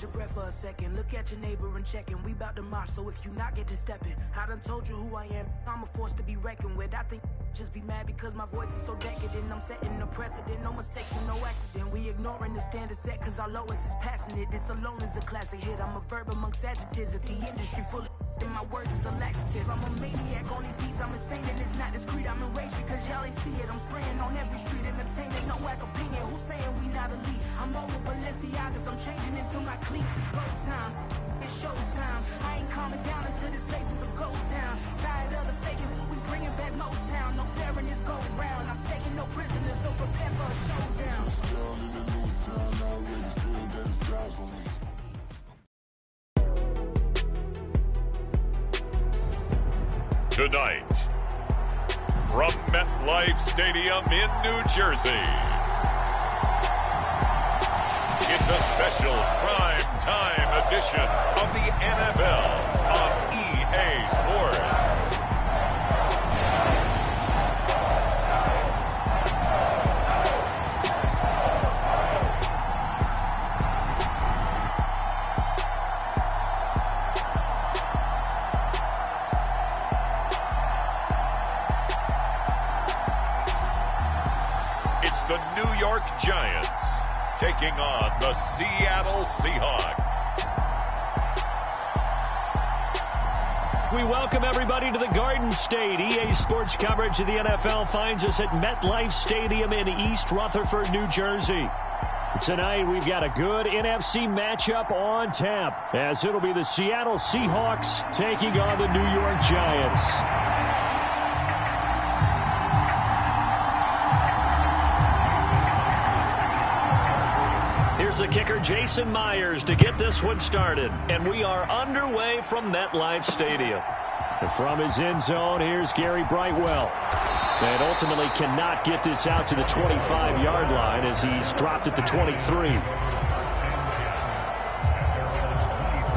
Your breath for a second, look at your neighbor and checking. We bout to march, so if you not get to stepping, I done told you who I am. I'm a force to be reckoned with. I think just be mad because my voice is so decadent. I'm setting a precedent, no mistakes and no accident. We ignoring the standard set cause our lowest is passionate. This alone is a classic hit. I'm a verb amongst adjectives. If the industry full of and my words is a laxative. I'm a maniac on these beats, I'm insane and it's not discreet. I'm enraged because y'all ain't see it. I'm spraying on every street, entertaining, no whack opinion. Who's saying we not elite? I'm over Balenciagas, I'm changing into my cleats. It's go time, it's showtime. I ain't calming down until this place is a ghost town. Tired of the faking, we bringing back Motown. No sparing this go round. I'm taking no prisoners, so prepare for a showdown. Down in the new town, I already feel that it's drives on me. Tonight, from MetLife Stadium in New Jersey, it's a special prime time edition of the NFL on EA Sports. The New York Giants taking on the Seattle Seahawks. We welcome everybody to the Garden State. EA Sports coverage of the NFL finds us at MetLife Stadium in East Rutherford, New Jersey. Tonight, we've got a good NFC matchup on tap, as it'll be the Seattle Seahawks taking on the New York Giants. Here's the kicker, Jason Myers, to get this one started. And we are underway from MetLife Stadium. And from his end zone, here's Gary Brightwell. And ultimately cannot get this out to the 25-yard line as he's dropped at the 23.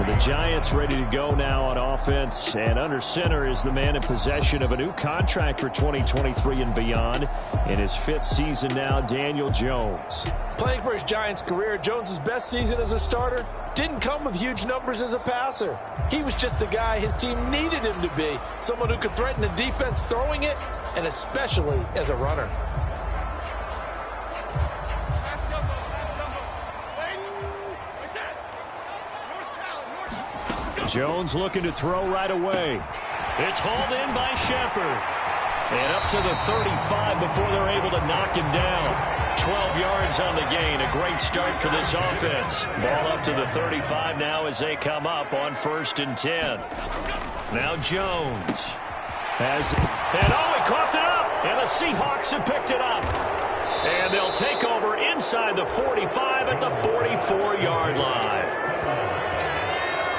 The Giants ready to go now on offense, and under center is the man in possession of a new contract for 2023 and beyond. In his fifth season now, Daniel Jones. Playing for his Giants career, Jones' best season as a starter didn't come with huge numbers as a passer. He was just the guy his team needed him to be, someone who could threaten the defense throwing it, and especially as a runner. Jones looking to throw right away. It's hauled in by Shepard. And up to the 35 before they're able to knock him down. 12 yards on the gain. A great start for this offense. Ball up to the 35 now as they come up on 1st and 10. Now Jones. And he coughed it up. And the Seahawks have picked it up. And they'll take over inside the 45 at the 44-yard line.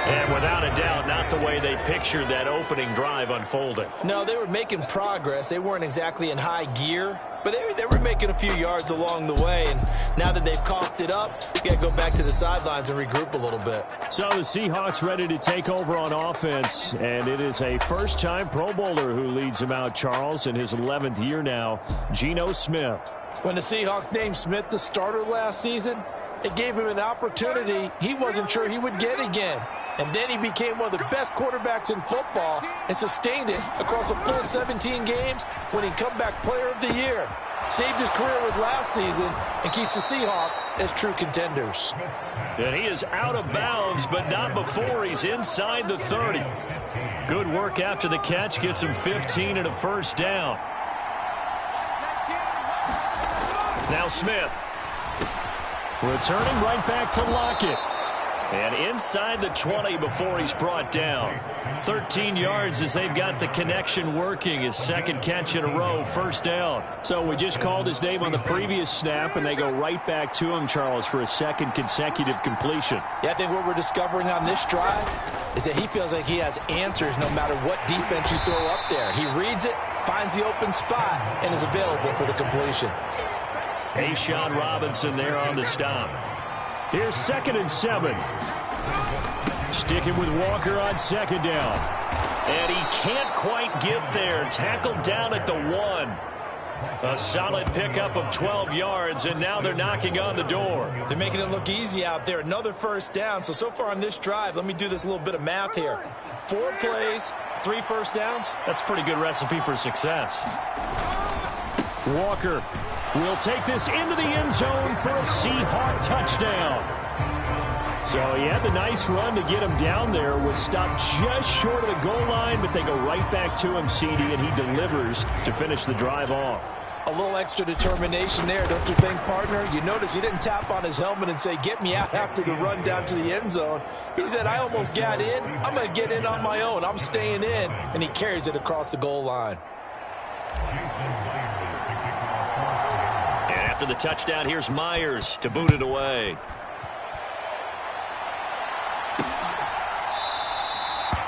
And without a doubt, not the way they pictured that opening drive unfolding. No, they were making progress. They weren't exactly in high gear, but they were making a few yards along the way. And now that they've coughed it up, you got to go back to the sidelines and regroup a little bit. So the Seahawks ready to take over on offense. And it is a first-time Pro Bowler who leads them out, Charles, in his 11th year now, Geno Smith. When the Seahawks named Smith the starter last season, it gave him an opportunity he wasn't sure he would get again. And then he became one of the best quarterbacks in football and sustained it across a full 17 games, winning comeback player of the year. Saved his career with last season and keeps the Seahawks as true contenders. And he is out of bounds, but not before he's inside the 30. Good work after the catch, gets him 15 and a first down. Now Smith. Returning right back to Lockett. And inside the 20 before he's brought down. 13 yards as they've got the connection working. His second catch in a row, first down. So we just called his name on the previous snap, and they go right back to him, Charles, for a second consecutive completion. Yeah, I think what we're discovering on this drive is that he feels like he has answers no matter what defense you throw up there. He reads it, finds the open spot, and is available for the completion. A'Shawn Robinson there on the stop. Here's 2nd and 7. Sticking with Walker on 2nd down. And he can't quite get there. Tackled down at the 1. A solid pickup of 12 yards, and now they're knocking on the door. They're making it look easy out there. Another first down. So far on this drive, let me do this little bit of math here. 4 plays, 3 first downs. That's a pretty good recipe for success. Walker will take this into the end zone for a Seahawk touchdown. So he had the nice run to get him down there. Was stopped just short of the goal line, but they go right back to him, CD, and he delivers to finish the drive off. A little extra determination there, don't you think, partner? You notice he didn't tap on his helmet and say, get me out after the run down to the end zone. He said, I almost got in. I'm going to get in on my own. I'm staying in. And he carries it across the goal line. And after the touchdown, here's Myers to boot it away.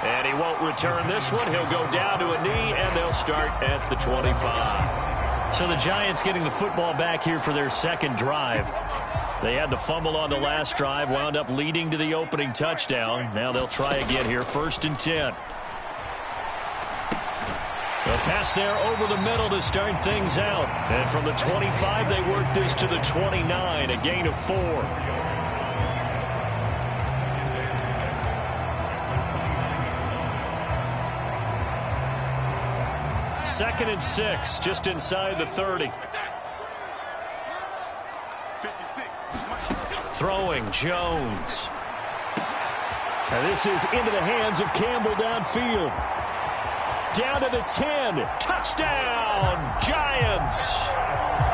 And he won't return this one. He'll go down to a knee, and they'll start at the 25. So the Giants getting the football back here for their second drive. They had the fumble on the last drive, wound up leading to the opening touchdown. Now they'll try again here, 1st and 10. A pass there over the middle to start things out. And from the 25, they work this to the 29, a gain of 4. 2nd and 6, just inside the 30. Throwing, Jones. And this is into the hands of Campbell downfield. Down to the 10. Touchdown, Giants.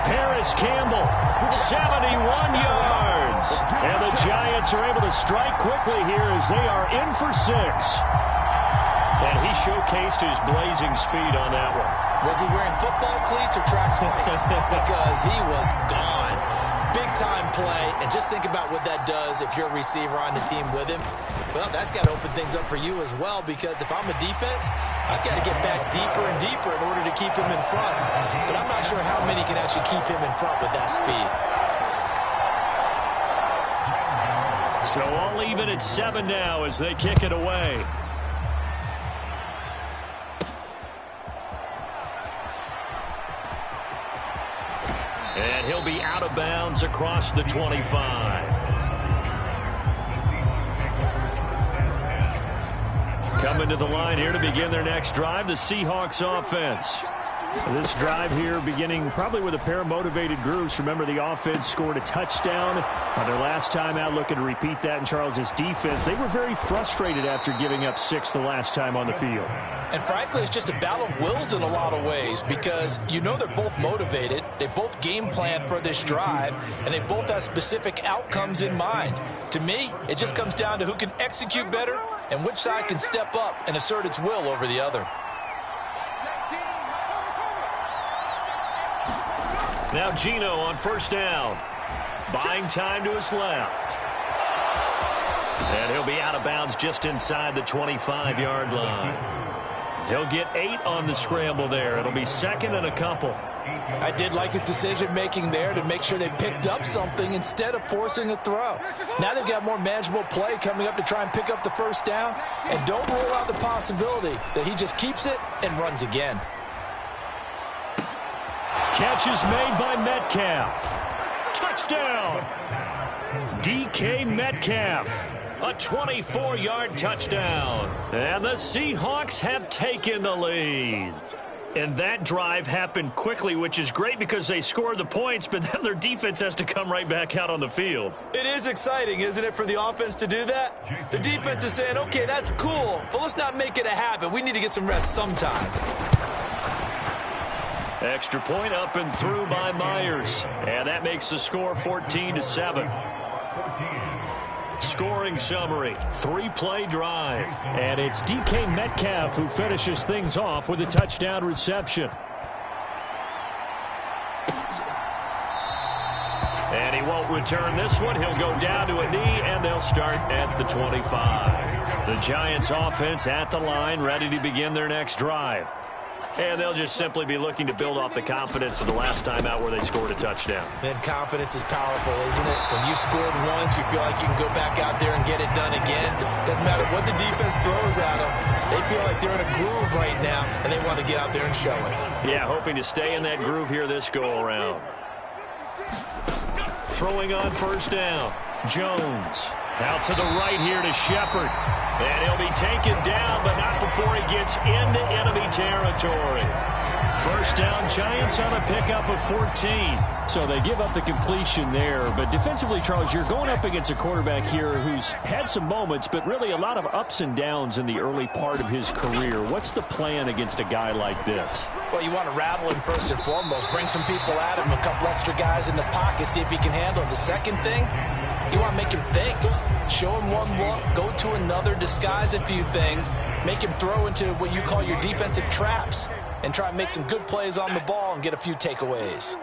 Paris Campbell, 71 yards. And the Giants are able to strike quickly here as they are in for 6. And he showcased his blazing speed on that one. Was he wearing football cleats or track spikes? Because he was gone. Big-time play. And just think about what that does if you're a receiver on the team with him. Well, that's got to open things up for you as well, because if I'm a defense, I've got to get back deeper and deeper in order to keep him in front. But I'm not sure how many can actually keep him in front with that speed. So all even at 7 now as they kick it away. And he'll be out of bounds across the 25. Coming to the line here to begin their next drive, the Seahawks offense. This drive here beginning probably with a pair of motivated groups. Remember, the offense scored a touchdown on their last time out, looking to repeat that in Charles's defense. They were very frustrated after giving up 6 the last time on the field. And frankly, it's just a battle of wills in a lot of ways, because you know they're both motivated, they both game planned for this drive, and they both have specific outcomes in mind. To me, it just comes down to who can execute better and which side can step up and assert its will over the other. Now Gino on 1st down. Buying time to his left. And he'll be out of bounds just inside the 25-yard line. He'll get 8 on the scramble there. It'll be 2nd and a couple. I did like his decision-making there to make sure they picked up something instead of forcing a throw. Now they've got more manageable play coming up to try and pick up the 1st down. And don't rule out the possibility that he just keeps it and runs again. Catch is made by Metcalf. Touchdown! DK Metcalf. A 24-yard touchdown. And the Seahawks have taken the lead. And that drive happened quickly, which is great because they scored the points, but then their defense has to come right back out on the field. It is exciting, isn't it, for the offense to do that? The defense is saying, okay, that's cool, but let's not make it a habit. We need to get some rest sometime. Extra point up and through by Myers. And that makes the score 14-7. Scoring summary, 3-play drive. And it's DK Metcalf who finishes things off with a touchdown reception. And he won't return this one. He'll go down to a knee, and they'll start at the 25. The Giants offense at the line, ready to begin their next drive. And they'll just simply be looking to build off the confidence of the last time out where they scored a touchdown. And confidence is powerful, isn't it? When you scored once, you feel like you can go back out there and get it done again. Doesn't matter what the defense throws at them. They feel like they're in a groove right now, and they want to get out there and show it. Yeah, hoping to stay in that groove here this go-around. Throwing on first down. Jones. Out to the right here to Shepard. And he'll be taken down, but not before he gets into enemy territory. First down, Giants on a pickup of 14. So they give up the completion there. But defensively, Charles, you're going up against a quarterback here who's had some moments, but really a lot of ups and downs in the early part of his career. What's the plan against a guy like this? Well, you want to rattle him first and foremost. Bring some people at him, a couple extra guys in the pocket, see if he can handle it. The second thing, you want to make him think. Show him one look, go to another, disguise a few things, make him throw into what you call your defensive traps, and try and make some good plays on the ball and get a few takeaways.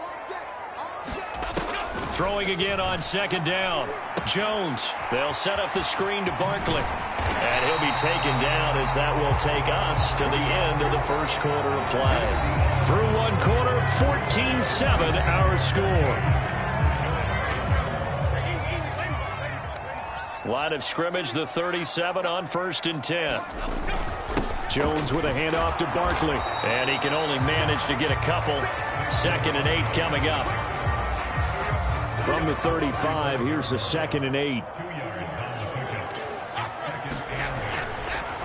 Throwing again on second down. Jones. They'll set up the screen to Barkley. And he'll be taken down as that will take us to the end of the first quarter of play. Through one quarter, 14-7 our score. Line of scrimmage, the 37 on 1st and 10. Jones with a handoff to Barkley. And he can only manage to get a couple. 2nd and 8 coming up. From the 35, here's the 2nd and 8.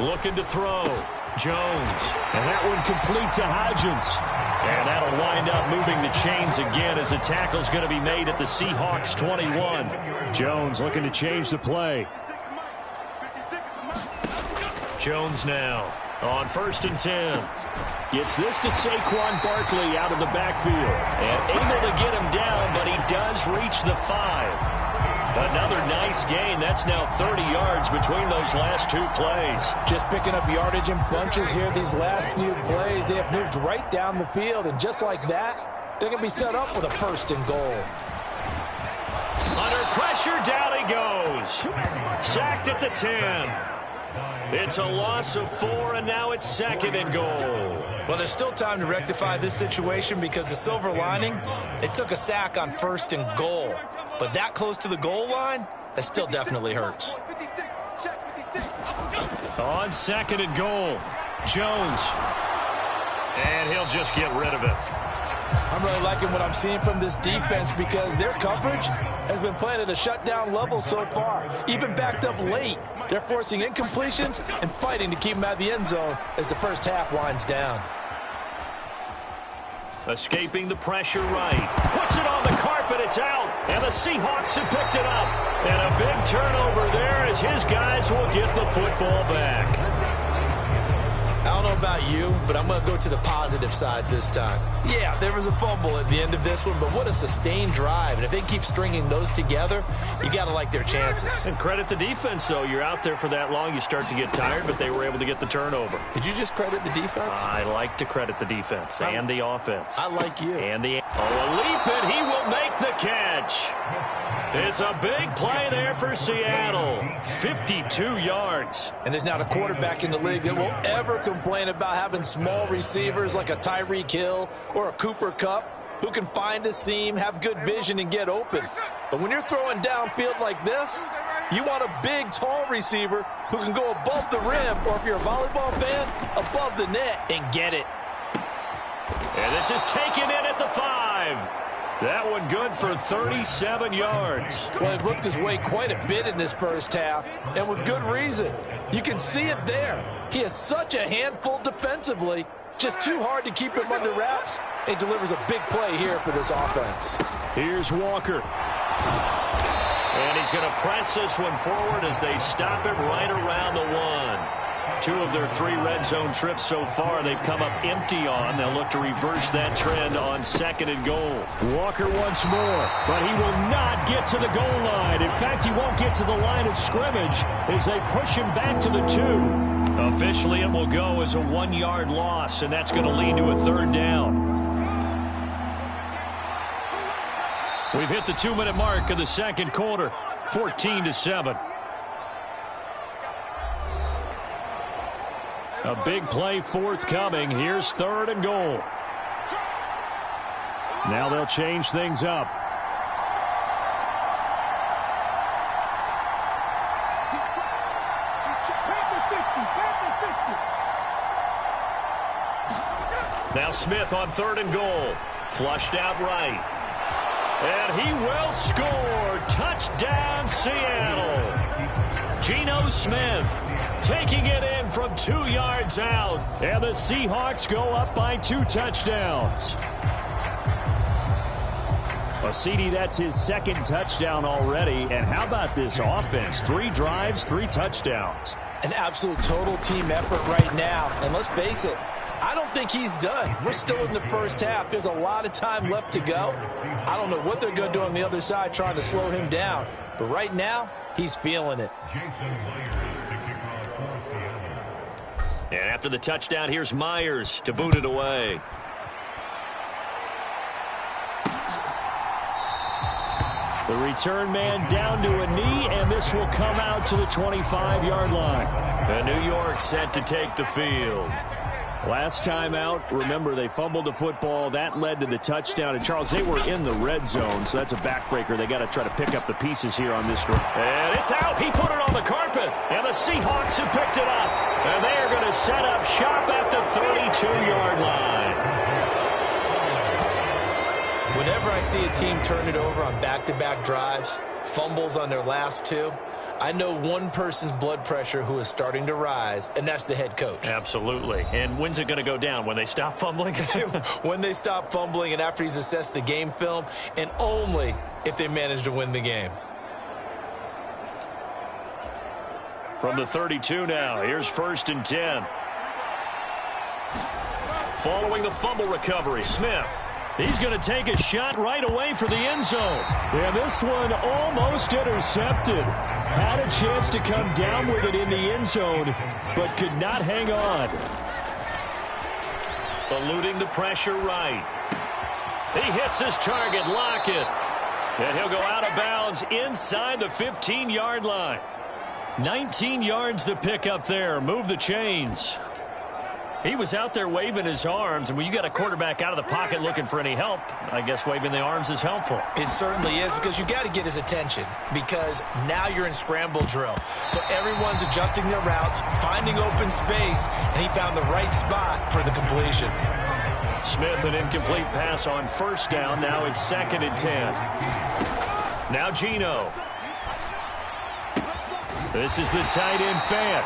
Looking to throw. Jones. And that one complete to Hodgins. And that'll wind up moving the chains again as the tackle's going to be made at the Seahawks 21. Jones looking to change the play. Jones now on 1st and 10. Gets this to Saquon Barkley out of the backfield. And able to get him down, but he does reach the 5. Another nice gain. That's now 30 yards between those last two plays. Just picking up yardage in bunches here. These last few plays, they have moved right down the field. And just like that, they're going to be set up with a 1st and goal. Under pressure, down he goes. Sacked at the 10. It's a loss of 4, and now it's 2nd and goal. Well, there's still time to rectify this situation because the silver lining, they took a sack on 1st and goal. But that close to the goal line, that still definitely hurts. On 2nd and goal, Jones. And he'll just get rid of it. I'm really liking what I'm seeing from this defense because their coverage has been playing at a shutdown level so far. Even backed up late, they're forcing incompletions and fighting to keep them out of the end zone as the first half winds down. Escaping the pressure right. Puts it on the carpet, it's out. And the Seahawks have picked it up. And a big turnover there as his guys will get the football back. I don't know about you, but I'm going to go to the positive side this time. Yeah, there was a fumble at the end of this one, but what a sustained drive. And if they keep stringing those together, you got to like their chances. And credit the defense, though. You're out there for that long, you start to get tired, but they were able to get the turnover. Did you just credit the defense? I like to credit the defense and the offense. I like you. And the... Oh, a leap, and he will make the catch. It's a big play there for Seattle. 52 yards. And there's not a quarterback in the league that will ever complain about having small receivers like a Tyreek Hill or a Cooper Kupp who can find a seam, have good vision, and get open. But when you're throwing downfield like this, you want a big, tall receiver who can go above the rim, or if you're a volleyball fan, above the net and get it. And this is taken in at the 5. That one good for 37 yards. Well, he looked his way quite a bit in this first half, and with good reason. You can see it there. He is such a handful defensively, just too hard to keep him under wraps, and delivers a big play here for this offense. Here's Walker. And he's going to press this one forward as they stop it right around the 1. 2 of their 3 red zone trips so far they've come up empty on. They'll look to reverse that trend on 2nd and goal. Walker once more, but he will not get to the goal line. In fact, he won't get to the line of scrimmage as they push him back to the 2. Officially, it will go as a 1-yard loss, and that's going to lead to a 3rd down. We've hit the 2-minute mark of the 2nd quarter, 14-7. A big play forthcoming. Here's 3rd and goal. Now they'll change things up. Now Smith on 3rd and goal. Flushed out right. And he will score. Touchdown, Seattle. Geno Smith taking it in from 2 yards out. And the Seahawks go up by 2 touchdowns. Well, CD, that's his 2nd touchdown already. And how about this offense? 3 drives, 3 touchdowns. An absolute total team effort right now. And let's face it, I don't think he's done. We're still in the first half. There's a lot of time left to go. I don't know what they're going to do on the other side trying to slow him down. But right now, he's feeling it. And after the touchdown, here's Myers to boot it away. The return man down to a knee, and this will come out to the 25-yard line. And New York set to take the field. Last time out, remember, they fumbled the football. That led to the touchdown. And, Charles, they were in the red zone, so that's a backbreaker. They got to try to pick up the pieces here on this drive. And it's out. He put it on the carpet. And the Seahawks have picked it up. And they are going to set up shop at the 32-yard line. Whenever I see a team turn it over on back-to-back drives, fumbles on their last 2, I know one person's blood pressure who is starting to rise, and that's the head coach. Absolutely. And when's it going to go down? When they stop fumbling? When they stop fumbling and after he's assessed the game film, and only if they manage to win the game. From the 32 now, here's 1st and 10. Following the fumble recovery, Smith. He's going to take a shot right away for the end zone. And this one almost intercepted. Had a chance to come down with it in the end zone, but could not hang on. Eluding the pressure right. He hits his target, Lockett. And he'll go out of bounds inside the 15-yard line. 19 yards to pick up there. Move the chains. He was out there waving his arms, and when you got a quarterback out of the pocket looking for any help, I guess waving the arms is helpful. It certainly is, because you got to get his attention, because now you're in scramble drill. So everyone's adjusting their routes, finding open space, and he found the right spot for the completion. Smith, an incomplete pass on 1st down. Now it's 2nd and 10. Now Geno. This is the tight end Fant.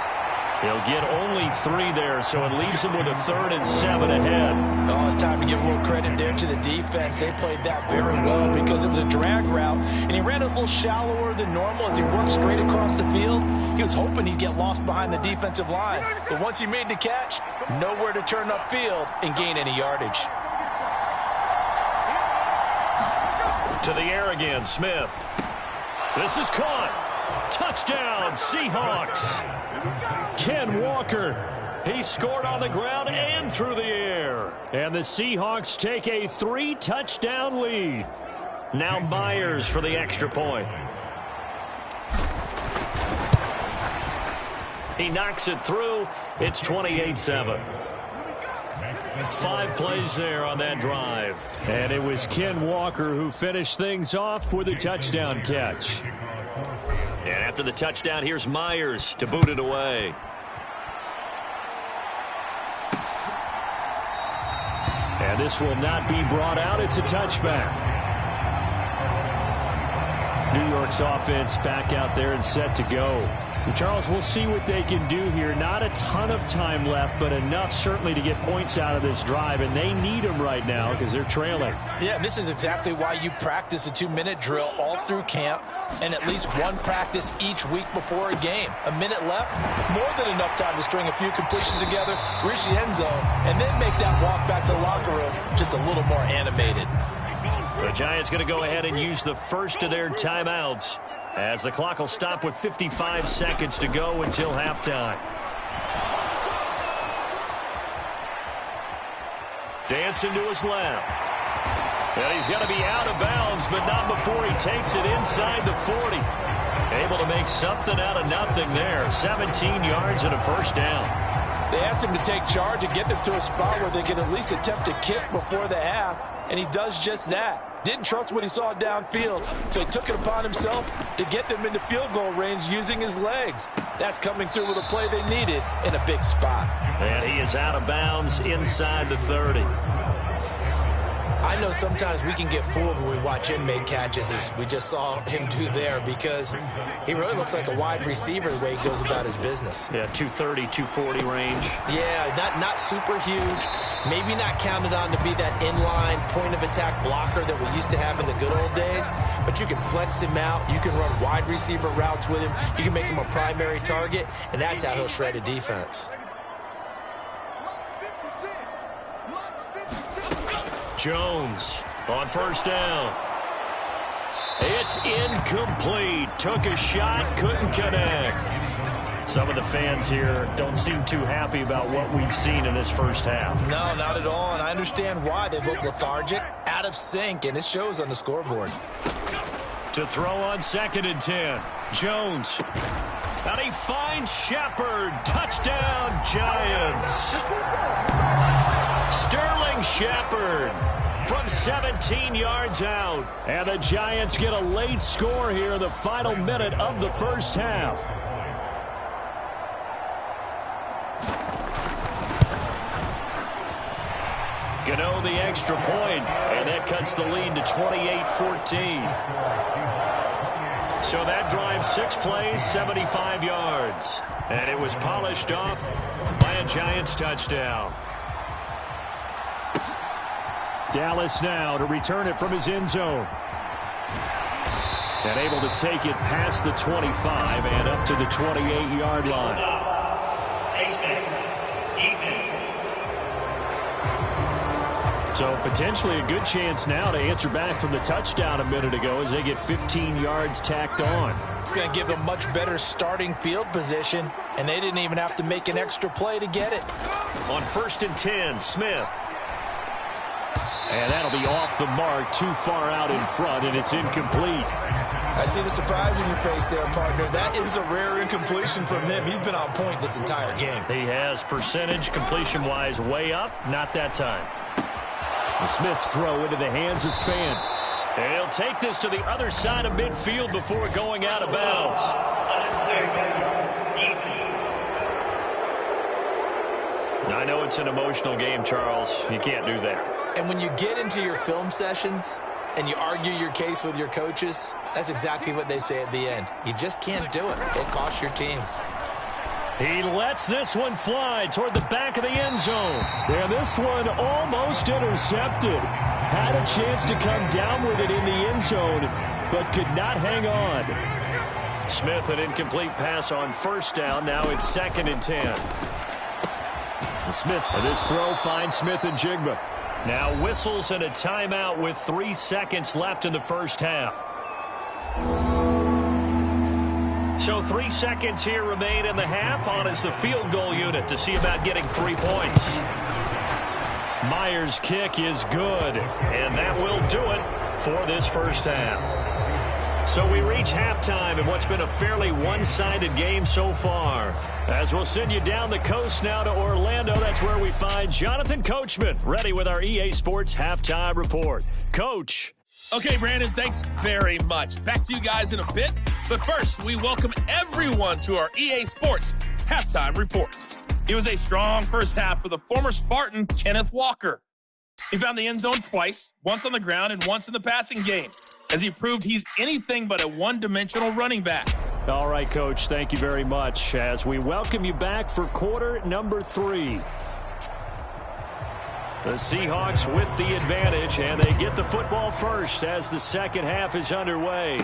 He'll get only 3 there, so it leaves him with a 3rd and 7 ahead. Oh, it's time to give a little credit there to the defense. They played that very well because it was a drag route, and he ran a little shallower than normal as he worked straight across the field. He was hoping he'd get lost behind the defensive line, but once he made the catch, nowhere to turn upfield and gain any yardage. To the air again, Smith. This is caught. Touchdown, Seahawks. Ken Walker, he scored on the ground and through the air. And the Seahawks take a 3-touchdown lead. Now Myers for the extra point. He knocks it through. It's 28-7. 5 plays there on that drive. And it was Ken Walker who finished things off with a touchdown catch. And after the touchdown, here's Myers to boot it away. And this will not be brought out. It's a touchback. New York's offense back out there and set to go. And Charles, we'll see what they can do here. Not a ton of time left, but enough certainly to get points out of this drive, and they need them right now because they're trailing. Yeah, this is exactly why you practice a 2-minute drill all through camp and at least one practice each week before a game. A minute left, more than enough time to string a few completions together, reach the end zone, and then make that walk back to the locker room just a little more animated. The Giants going to go ahead and use the first of their timeouts as the clock will stop with 55 seconds to go until halftime. Dancing to his left. And he's going to be out of bounds, but not before he takes it inside the 40. Able to make something out of nothing there. 17 yards and a 1st down. They asked him to take charge and get them to a spot where they can at least attempt a kick before the half, and he does just that. Didn't trust what he saw downfield, so he took it upon himself to get them into field goal range using his legs. That's coming through with a play they needed in a big spot. And he is out of bounds inside the 30. I know sometimes we can get fooled when we watch him make catches, as we just saw him do there, because he really looks like a wide receiver the way he goes about his business. Yeah, 230, 240 range. Yeah, not super huge. Maybe not counted on to be that inline point-of-attack blocker that we used to have in the good old days, but you can flex him out. You can run wide receiver routes with him. You can make him a primary target, and that's how he'll shred a defense. Jones on first down. It's incomplete. Took a shot, couldn't connect. Some of the fans here don't seem too happy about what we've seen in this first half. No, not at all, and I understand why. They look lethargic, out of sync, and it shows on the scoreboard. To throw on 2nd and 10. Jones. And he finds Shepard. Touchdown, Giants. Sterling Shepard from 17 yards out. And the Giants get a late score here in the final minute of the first half. Gano the extra point, and that cuts the lead to 28-14. So that drive, 6 plays, 75 yards. And it was polished off by a Giants touchdown. Dallas now to return it from his end zone. And able to take it past the 25 and up to the 28-yard line. So potentially a good chance now to answer back from the touchdown a minute ago as they get 15 yards tacked on. It's going to give them much better starting field position, and they didn't even have to make an extra play to get it. On 1st and 10, Smith. And that'll be off the mark, too far out in front, and it's incomplete. I see the surprise in your face there, partner. That is a rare incompletion from him. He's been on point this entire game. He has percentage completion-wise way up, not that time. The Smith's throw into the hands of Fan. And he'll take this to the other side of midfield before going out of bounds. Now, I know it's an emotional game, Charles. You can't do that. And when you get into your film sessions and you argue your case with your coaches, that's exactly what they say at the end. You just can't do it. It costs your team. He lets this one fly toward the back of the end zone. And this one almost intercepted. Had a chance to come down with it in the end zone, but could not hang on. Smith, an incomplete pass on first down. Now it's 2nd and 10. Smith, this throw finds Smith and Jigba. Now whistles and a timeout with 3 seconds left in the first half. So 3 seconds here remain in the half. On is the field goal unit to see about getting 3 points. Myers' kick is good, and that will do it for this first half. So we reach halftime in what's been a fairly one-sided game so far. As we'll send you down the coast now to Orlando, that's where we find Jonathan Coachman, ready with our EA Sports Halftime Report. Coach. Okay, Brandon, thanks very much. Back to you guys in a bit. But first, we welcome everyone to our EA Sports Halftime Report. It was a strong first half for the former Spartan, Kenneth Walker. He found the end zone twice, once on the ground and once in the passing game, as he proved he's anything but a one-dimensional running back. All right, Coach, thank you very much as we welcome you back for quarter number 3. The Seahawks with the advantage, and they get the football first as the second half is underway.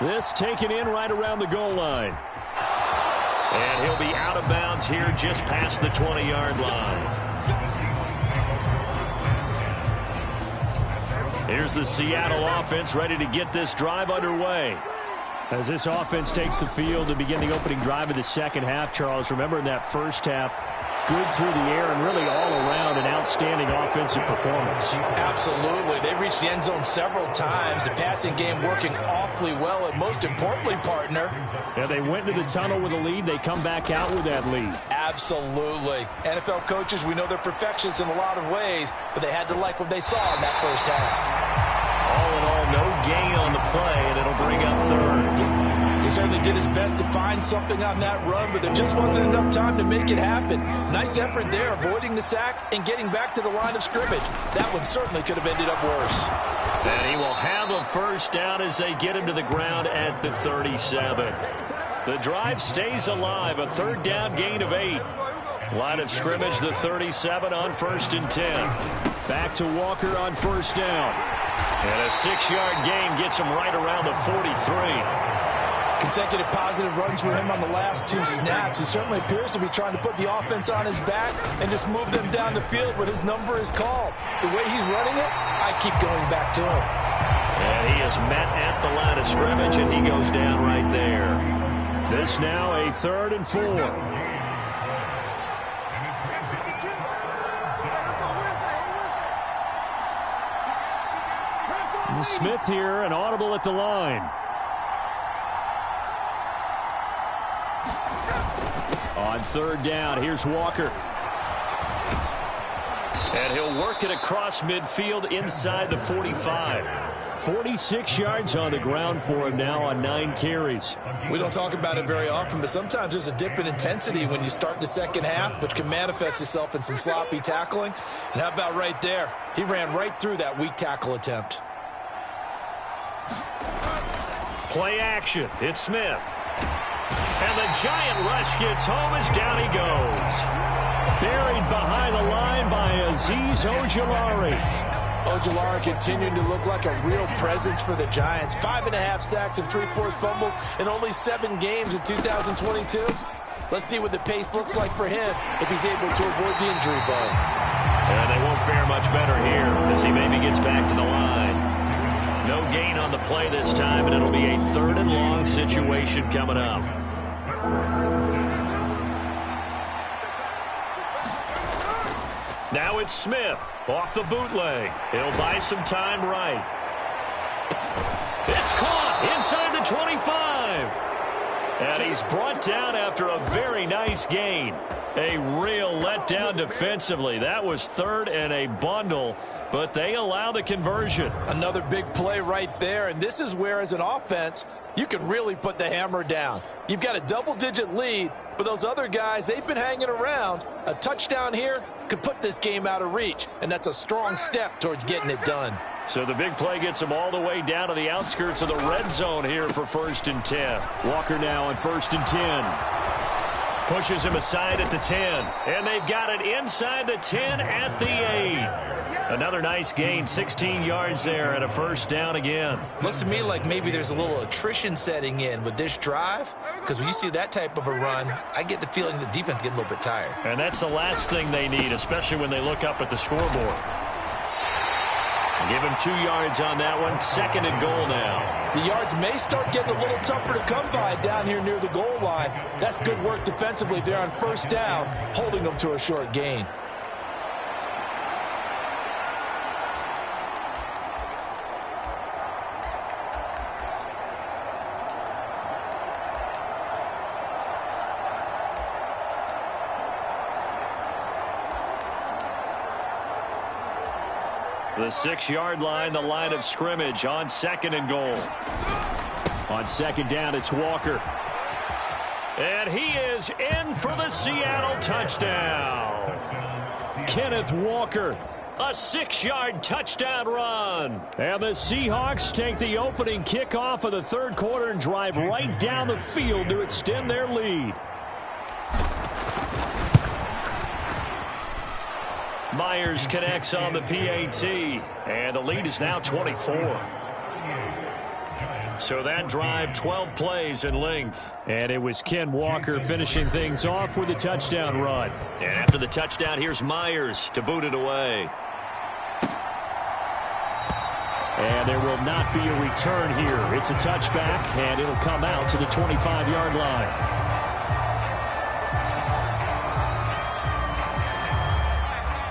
This taken in right around the goal line. And he'll be out of bounds here just past the 20-yard line. Here's the Seattle offense ready to get this drive underway. As this offense takes the field to begin the opening drive of the second half, Charles, remember in that first half, good through the air and really all around an outstanding offensive performance. Absolutely. They reached the end zone several times. The passing game working awfully well, and most importantly, partner. Yeah, they went into the tunnel with a lead. They come back out with that lead. Absolutely. NFL coaches, we know they're perfectionists in a lot of ways, but they had to like what they saw in that first half. All in all, no gain on the play, and it'll bring up third. He certainly did his best to find something on that run, but there just wasn't enough time to make it happen. Nice effort there, avoiding the sack and getting back to the line of scrimmage. That one certainly could have ended up worse. And he will have a first down as they get him to the ground at the 37. The drive stays alive, a third down gain of 8. Line of scrimmage, the 37 on 1st and 10. Back to Walker on first down. And a 6-yard gain gets him right around the 43. Consecutive positive runs for him on the last 2 snaps. He certainly appears to be trying to put the offense on his back and just move them down the field when his number is called. The way he's running it, I keep going back to him. And he is met at the line of scrimmage, and he goes down right there. This now a 3rd and 4. Smith here, an audible at the line. On 3rd down, here's Walker. And he'll work it across midfield inside the 45. 46 yards on the ground for him now on 9 carries. We don't talk about it very often, but sometimes there's a dip in intensity when you start the second half, which can manifest itself in some sloppy tackling. And how about right there? He ran right through that weak tackle attempt. Play action. It's Smith. And the giant rush gets home as down he goes. Buried behind the line by Azeez Ojulari. Ojulari continuing to look like a real presence for the Giants. 5.5 sacks and 3 forced fumbles in only 7 games in 2022. Let's see what the pace looks like for him if he's able to avoid the injury bug. And they won't fare much better here as he maybe gets back to the line. No gain on the play this time, and it'll be a 3rd and long situation coming up. Now it's Smith off the bootleg. He'll buy some time right. It's caught inside the 25. And he's brought down after a very nice gain. A real letdown defensively. That was 3rd and a bundle, but they allow the conversion. Another big play right there, and this is where, as an offense, you can really put the hammer down. You've got a double-digit lead, but those other guys, they've been hanging around. A touchdown here could put this game out of reach, and that's a strong step towards getting it done. So the big play gets him all the way down to the outskirts of the red zone here for 1st and 10. Walker now on 1st and 10. Pushes him aside at the 10. And they've got it inside the 10 at the 8. Another nice gain, 16 yards there and a first down again. Looks to me like maybe there's a little attrition setting in with this drive, because when you see that type of a run, I get the feeling the defense getting a little bit tired. And that's the last thing they need, especially when they look up at the scoreboard. Give him 2 yards on that one. 2nd and goal now. The yards may start getting a little tougher to come by down here near the goal line. That's good work defensively there on 1st down, holding them to a short gain. The 6-yard line, the line of scrimmage on 2nd and goal. On 2nd down, it's Walker. And he is in for the Seattle touchdown. Kenneth Walker, a 6-yard touchdown run. And the Seahawks take the opening kickoff of the 3rd quarter and drive right down the field to extend their lead. Myers connects on the PAT, and the lead is now 24. So that drive, 12 plays in length. And it was Ken Walker finishing things off with a touchdown run. And after the touchdown, here's Myers to boot it away. And there will not be a return here. It's a touchback, and it'll come out to the 25-yard line.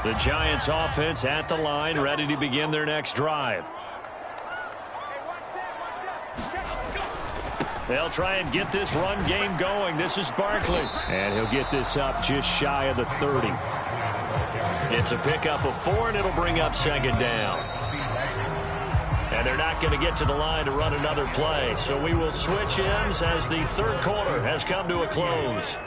The Giants offense at the line, ready to begin their next drive. They'll try and get this run game going. This is Barkley. And he'll get this up just shy of the 30. It's a pickup of 4, and it'll bring up second down. And they're not going to get to the line to run another play. So we will switch ends as the third quarter has come to a close.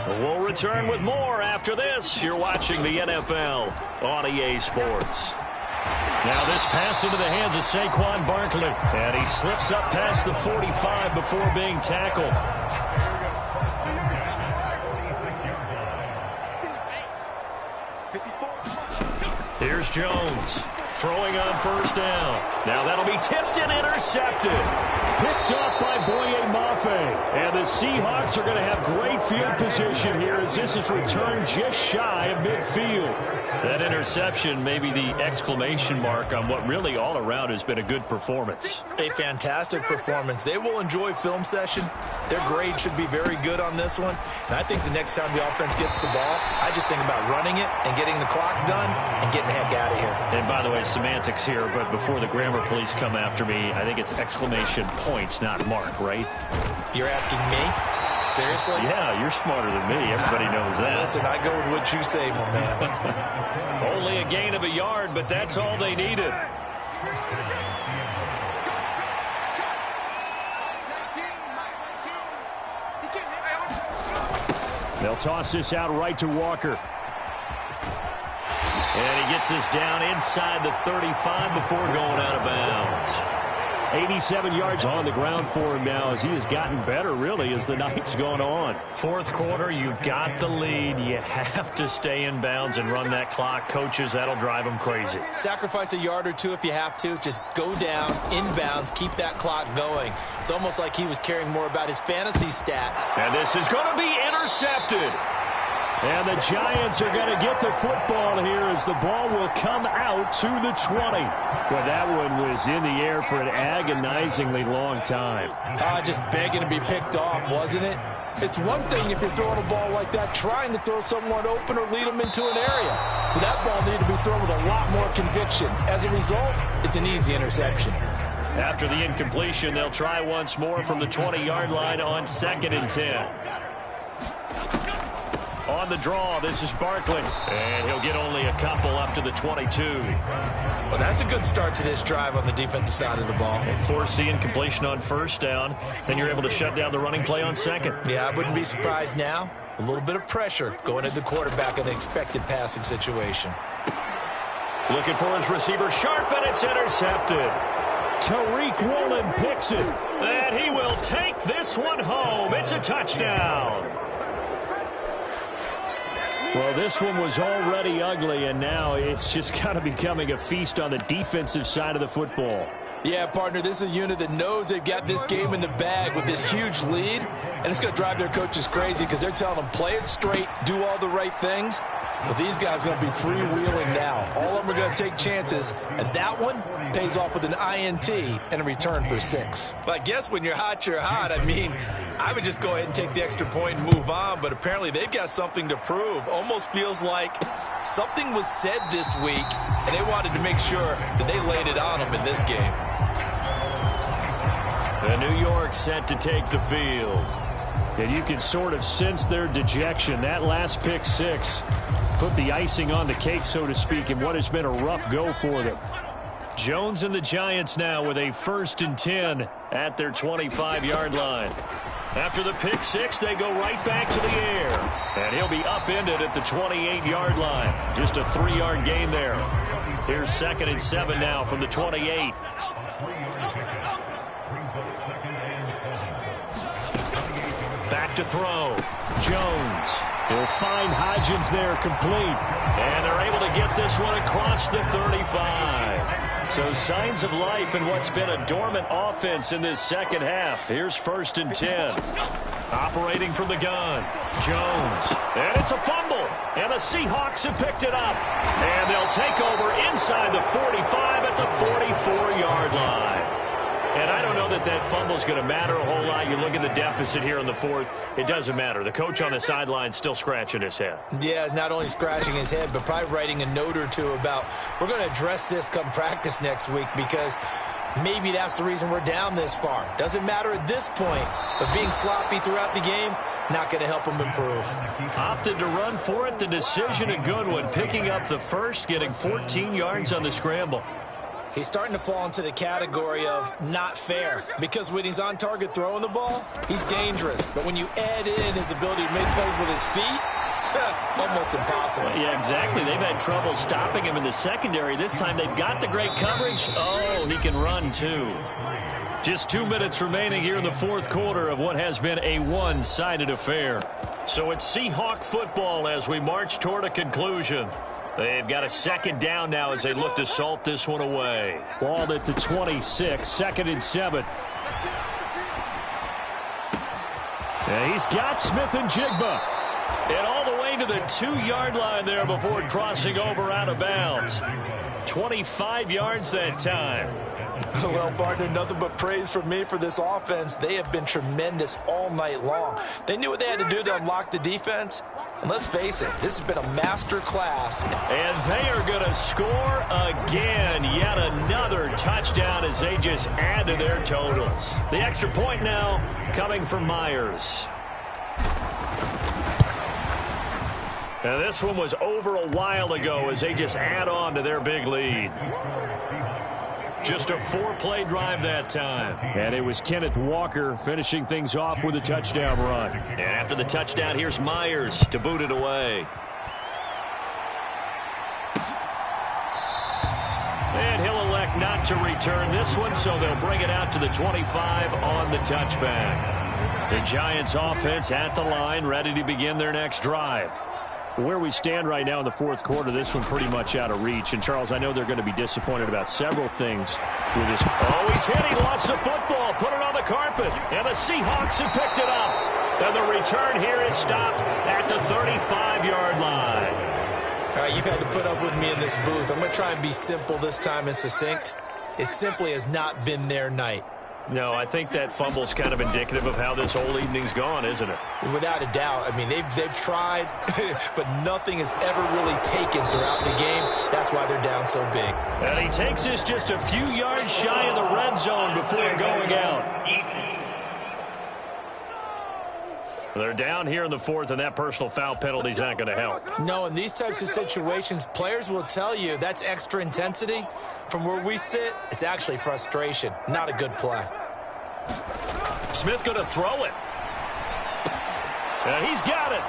We'll return with more after this. You're watching the NFL on EA Sports. Now this pass into the hands of Saquon Barkley. And he slips up past the 45 before being tackled. Here's Jones. Throwing on first down. Now that'll be tipped and intercepted. Picked off by Boye Mafe. And the Seahawks are going to have great field position here as this is returned just shy of midfield. That interception may be the exclamation mark on what really all around has been a good performance. A fantastic performance. They will enjoy film session. Their grade should be very good on this one. And I think the next time the offense gets the ball, I just think about running it and getting the clock done and getting the heck out of here. And by the way, semantics here, but before the grammar police come after me, I think it's exclamation points, not mark, right? You're asking me? Seriously? Yeah, you're smarter than me. Everybody knows that. Listen, I go with what you say, my man. Only a gain of a yard, but that's all they needed. They'll toss this out right to Walker. And he gets this down inside the 35 before going out of bounds. 87 yards on the ground for him now as he has gotten better, really, as the night's gone on. Fourth quarter, you've got the lead. You have to stay in bounds and run that clock. Coaches, that'll drive them crazy. Sacrifice a yard or two if you have to. Just go down, inbounds, keep that clock going. It's almost like he was caring more about his fantasy stats. And this is going to be intercepted. And the Giants are going to get the football here as the ball will come out to the 20. Well, that one was in the air for an agonizingly long time. Just begging to be picked off, wasn't it? It's one thing if you're throwing a ball like that, trying to throw someone open or lead them into an area. But that ball needed to be thrown with a lot more conviction. As a result, it's an easy interception. After the incompletion, they'll try once more from the 20-yard line on 2nd and 10. On the draw, this is Barkley. And he'll get only a couple up to the 22. Well, that's a good start to this drive on the defensive side of the ball. Force the incompletion on first down. Then you're able to shut down the running play on second. Yeah, I wouldn't be surprised now. A little bit of pressure going at the quarterback in an expected passing situation. Looking for his receiver, Sharp, and it's intercepted. Tariq Woolen picks it. And he will take this one home. It's a touchdown. Well, this one was already ugly, and now it's just kind of becoming a feast on the defensive side of the football. Yeah, partner, this is a unit that knows they've got this game in the bag with this huge lead, and it's going to drive their coaches crazy because they're telling them play it straight, do all the right things. But these guys are going to be freewheeling now. All of them are going to take chances, and that one pays off with an INT and a return for 6. But I guess when you're hot, you're hot. I mean, I would just go ahead and take the extra point and move on, but apparently they've got something to prove. Almost feels like something was said this week, and they wanted to make sure that they laid it on them in this game. The New York set to take the field. And you can sort of sense their dejection. That last pick 6 put the icing on the cake, so to speak, in what has been a rough go for them. Jones and the Giants now with a 1st and 10 at their 25-yard line. After the pick 6, they go right back to the air. And he'll be upended at the 28-yard line. Just a 3-yard gain there. Here's 2nd and 7 now from the 28. Back to throw. Jones. He'll find Hodgins there complete. And they're able to get this one across the 35. So signs of life in what's been a dormant offense in this second half. Here's 1st and 10. Operating from the gun. Jones. And it's a fumble. And the Seahawks have picked it up. And they'll take over inside the 45 at the 44-yard line. And I don't know that fumble's going to matter a whole lot. You look at the deficit here in the fourth. It doesn't matter. The coach on the sideline still scratching his head. Yeah, not only scratching his head, but probably writing a note or two about we're going to address this come practice next week because maybe that's the reason we're down this far. Doesn't matter at this point, but being sloppy throughout the game, not going to help him improve. Opted to run for it. The decision a good one. Picking up the first, getting 14 yards on the scramble. He's starting to fall into the category of not fair because when he's on target throwing the ball, he's dangerous. But when you add in his ability to make plays with his feet, almost impossible. Yeah, exactly. They've had trouble stopping him in the secondary. This time they've got the great coverage. Oh, he can run too. Just 2 minutes remaining here in the fourth quarter of what has been a one-sided affair. So it's Seahawk football as we march toward a conclusion. They've got a second down now as they look to salt this one away. Ball at the 26, 2nd and 7. And he's got Smith and Jigba. And all the way to the 2-yard line there before crossing over out of bounds. 25 yards that time. Well, partner, nothing but praise from me for this offense. They have been tremendous all night long. They knew what they had to do to unlock the defense. And let's face it, this has been a master class. And they are going to score again. Yet another touchdown as they just add to their totals. The extra point now coming from Myers. Now this one was over a while ago as they just add on to their big lead. Just a 4-play drive that time. And it was Kenneth Walker finishing things off with a touchdown run. And after the touchdown, here's Myers to boot it away. And he'll elect not to return this one, so they'll bring it out to the 25 on the touchback. The Giants offense at the line, ready to begin their next drive. Where we stand right now in the fourth quarter, this one pretty much out of reach. And, Charles, I know they're going to be disappointed about several things with this. Oh, he's hit. He lost the football. Put it on the carpet. And the Seahawks have picked it up. And the return here is stopped at the 35-yard line. All right, you've had to put up with me in this booth. I'm going to try and be simple this time and succinct. It simply has not been their night. No, I think that fumble's kind of indicative of how this whole evening's gone, isn't it? Without a doubt. I mean, they've tried, but nothing has ever really taken throughout the game. That's why they're down so big. And he takes this just a few yards shy of the red zone before going out. They're down here in the fourth, and that personal foul penalty's not going to help. No, in these types of situations, players will tell you that's extra intensity. From where we sit, it's actually frustration. Not a good play. Smith going to throw it. And he's got it.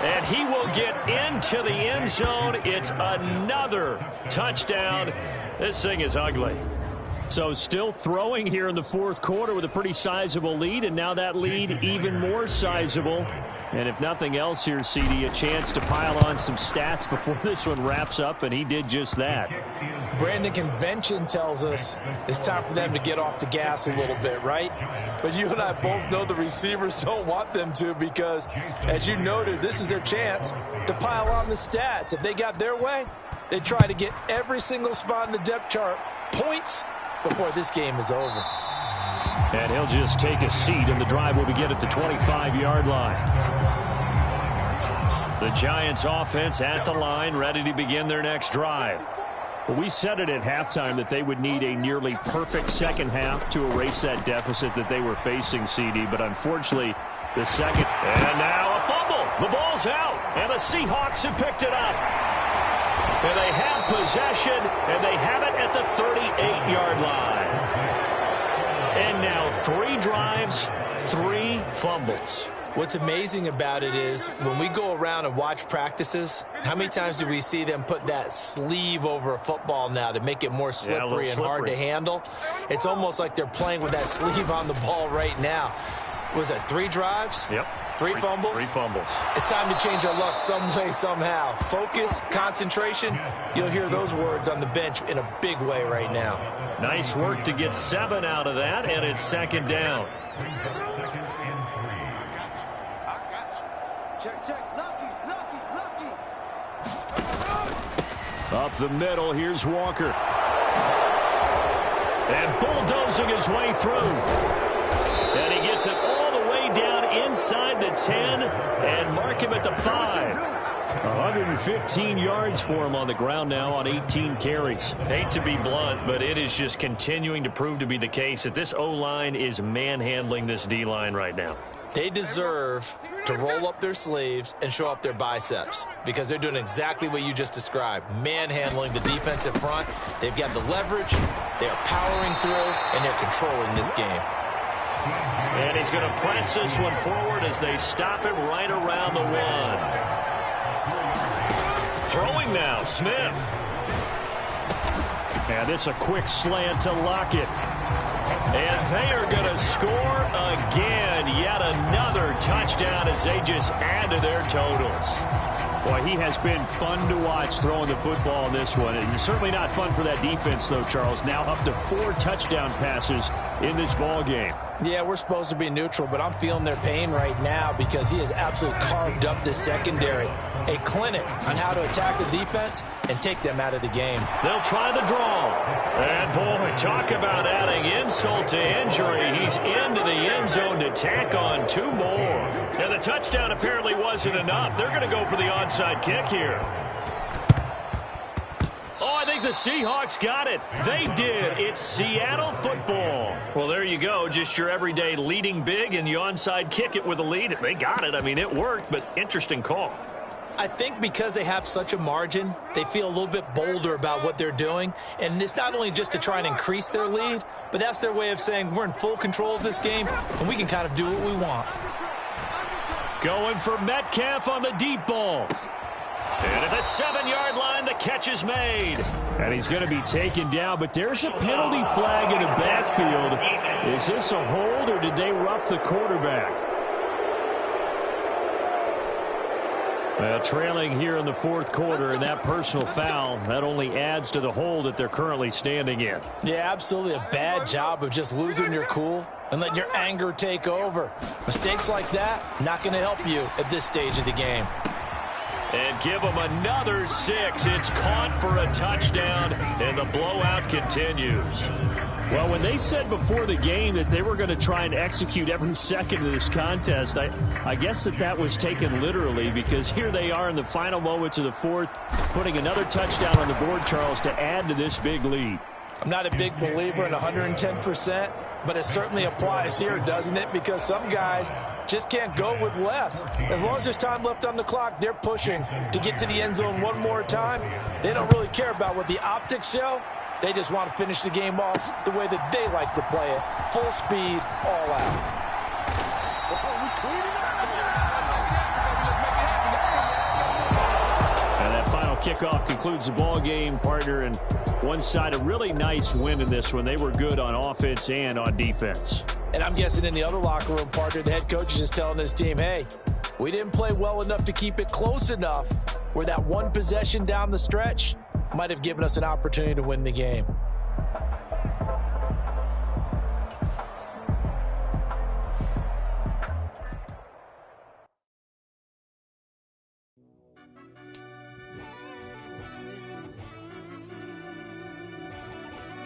And he will get into the end zone. It's another touchdown. This thing is ugly. So still throwing here in the fourth quarter with a pretty sizable lead, and now that lead even more sizable. And if nothing else here, CD, a chance to pile on some stats before this one wraps up, and he did just that. Brandon, convention tells us it's time for them to get off the gas a little bit, right? But you and I both know the receivers don't want them to because, as you noted, this is their chance to pile on the stats. If they got their way, they try to get every single spot in the depth chart points before this game is over. And he'll just take a seat, and the drive will begin at the 25-yard line. The Giants offense at the line, ready to begin their next drive. Well, we said it at halftime that they would need a nearly perfect second half to erase that deficit that they were facing, CD. But unfortunately, the second. And now a fumble. The ball's out, and the Seahawks have picked it up. And they have possession, and they have it at the 38-yard line. And now 3 drives, 3 fumbles. What's amazing about it is when we go around and watch practices, how many times do we see them put that sleeve over a football now to make it more slippery and hard to handle? It's almost like they're playing with that sleeve on the ball right now. Was it 3 drives? Yep. 3 fumbles? 3 fumbles. It's time to change our luck some way, somehow. Focus, concentration, you'll hear those words on the bench in a big way right now. Nice work to get 7 out of that, and it's second down. Check. Lucky. Up the middle, here's Walker. And bulldozing his way through. And he gets it all the way down inside the 10 and mark him at the 5. 115 yards for him on the ground now on 18 carries. Hate to be blunt, but it is just continuing to prove to be the case that this O-line is manhandling this D-line right now. They deserve to roll up their sleeves and show up their biceps because they're doing exactly what you just described, manhandling the defensive front. They've got the leverage, they're powering through, and they're controlling this game. And he's going to press this one forward as they stop him right around the 1. Throwing now, Smith. And this a quick slant to Lockett. And they are going to score again. Yet another touchdown as they just add to their totals. Boy, he has been fun to watch throwing the football in this one. It's certainly not fun for that defense, though, Charles. Now up to 4 touchdown passes in this ball game. Yeah, we're supposed to be neutral, but I'm feeling their pain right now because he has absolutely carved up this secondary. A clinic on how to attack the defense and take them out of the game. They'll try the draw. And, boy, talk about adding insult to injury. He's into the end zone to tack on 2 more. And the touchdown apparently wasn't enough. They're going to go for the onside kick here. Oh, I think the Seahawks got it. They did. It's Seattle football. Well, there you go. Just your everyday leading big, and you onside kick it with a lead. They got it. I mean, it worked, but interesting call. I think because they have such a margin, they feel a little bit bolder about what they're doing. And it's not only just to try and increase their lead, but that's their way of saying we're in full control of this game, and we can kind of do what we want. Going for Metcalf on the deep ball. And at the 7-yard line, the catch is made. And he's going to be taken down, but there's a penalty flag in the backfield. Is this a hold, or did they rough the quarterback? Well, trailing here in the 4th quarter, and that personal foul, that only adds to the hole that they're currently standing in. Yeah, absolutely a bad job of just losing your cool and letting your anger take over. Mistakes like that, not going to help you at this stage of the game. And give them another 6. It's caught for a touchdown, and the blowout continues. Well, when they said before the game that they were going to try and execute every second of this contest, I guess that was taken literally, because here they are in the final moments of the 4th, putting another touchdown on the board, Charles, to add to this big lead. I'm not a big believer in 110%, but it certainly applies here, doesn't it? Because some guys just can't go with less. As long as there's time left on the clock, they're pushing to get to the end zone one more time. They don't really care about what the optics show. They just want to finish the game off the way that they like to play it. Full speed, all out. And that final kickoff concludes the ball game, partner. And one side, a really nice win in this one. They were good on offense and on defense. And I'm guessing in the other locker room, partner, the head coach is just telling his team, hey, we didn't play well enough to keep it close enough where that one possession down the stretch might have given us an opportunity to win the game.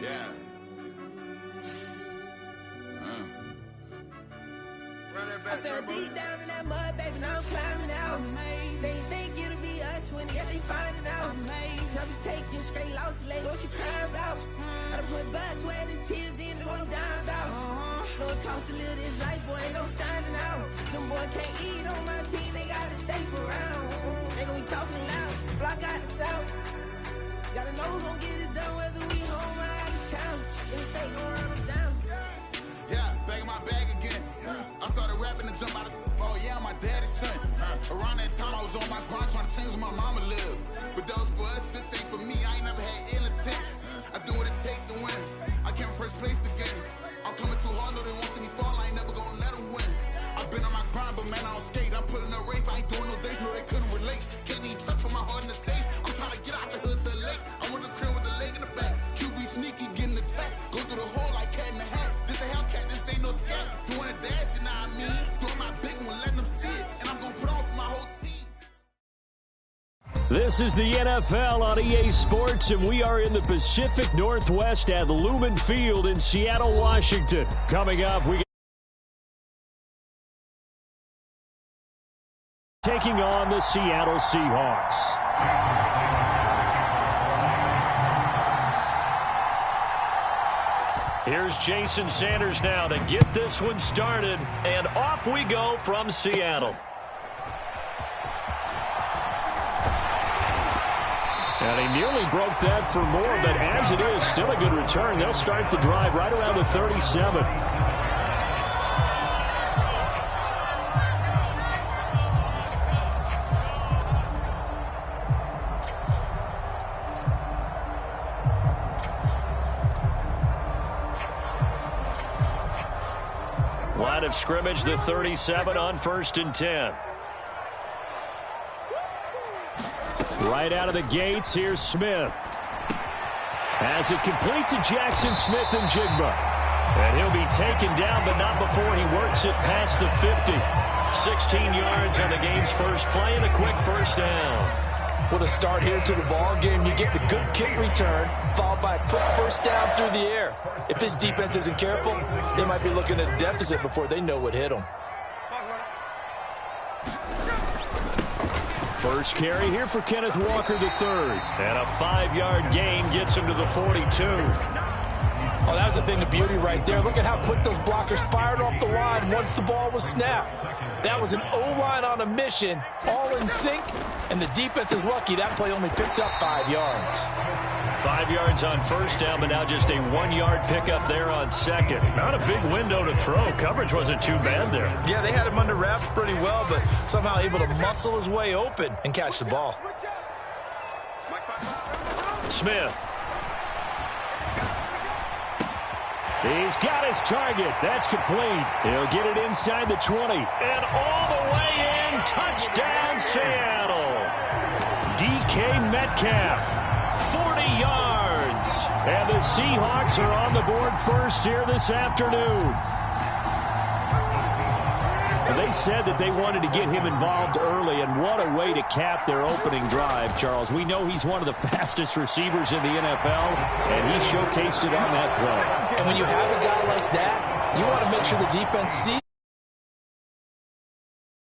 Yeah. I fell deep down in that mud, baby, now I'm climbing out. They think it'll be us when they finding out. I be taking straight losses, lady, what you crying about? I done put blood, sweat, and tears in to them dimes out. Know it costs to live this life, boy, ain't no signing out. Them boy can't eat on my team, they gotta stay for round. They gon' be talking loud, block out the south. Gotta know who gon' get it done, whether we home or out of town. In the state gon' run them down. Yeah, back in my bag again. I started rapping to jump out of, oh yeah, my daddy's son. Around that time I was on my grind trying to change where my mama lived. But that was for us, this ain't for me, I ain't never had ill intent. I do what it take to win. I came first place again. I'm coming too hard, no they won't see me fall, I ain't never gonna let them win. I've been on my grind, but man I don't skate. I'm putting up race, I ain't doing no days, no they couldn't relate. Can't even touch for my heart in the safe. I'm trying to get out the hood to the lake. I want the crib with the leg in the back. QB sneaky, getting attacked. Go through the hole like cat in the hat. This a Hellcat, this ain't no scat. Doing a dash, you know what I mean? Doing my big one, letting them see it. And I'm gonna put on for my whole team. This is the NFL on EA Sports, and we are in the Pacific Northwest at Lumen Field in Seattle, Washington. Coming up, we taking on the Seattle Seahawks. Here's Jason Sanders now to get this one started, and off we go from Seattle. And he nearly broke that for more, but as it is, still a good return. They'll start the drive right around the 37. Line of scrimmage, the 37 on 1st and 10. Right out of the gates, here's Smith. Has it complete to Jackson Smith and Jigba. And he'll be taken down, but not before he works it past the 50. 16 yards on the game's first play and a quick first down. What a start here to the ball game. You get the good kick return, followed by a quick first down through the air. If this defense isn't careful, they might be looking at a deficit before they know what hit them. First carry here for Kenneth Walker III. And a 5-yard gain gets him to the 42. Oh, that was a thing of beauty right there. Look at how quick those blockers fired off the line once the ball was snapped. That was an O-line on a mission, all in sync, and the defense is lucky that play only picked up 5 yards. 5 yards on first down, but now just a 1-yard pickup there on second. Not a big window to throw. Coverage wasn't too bad there. Yeah, they had him under wraps pretty well, but somehow able to muscle his way open and catch the ball. Smith. He's got his target. That's complete. He'll get it inside the 20. And all the way in. Touchdown, Seattle. DK Metcalf. 40 yards. And the Seahawks are on the board first here this afternoon. They said that they wanted to get him involved early, and what a way to cap their opening drive, Charles. We know he's one of the fastest receivers in the NFL, and he showcased it on that play. And when you have a guy like that, you want to make sure the defense sees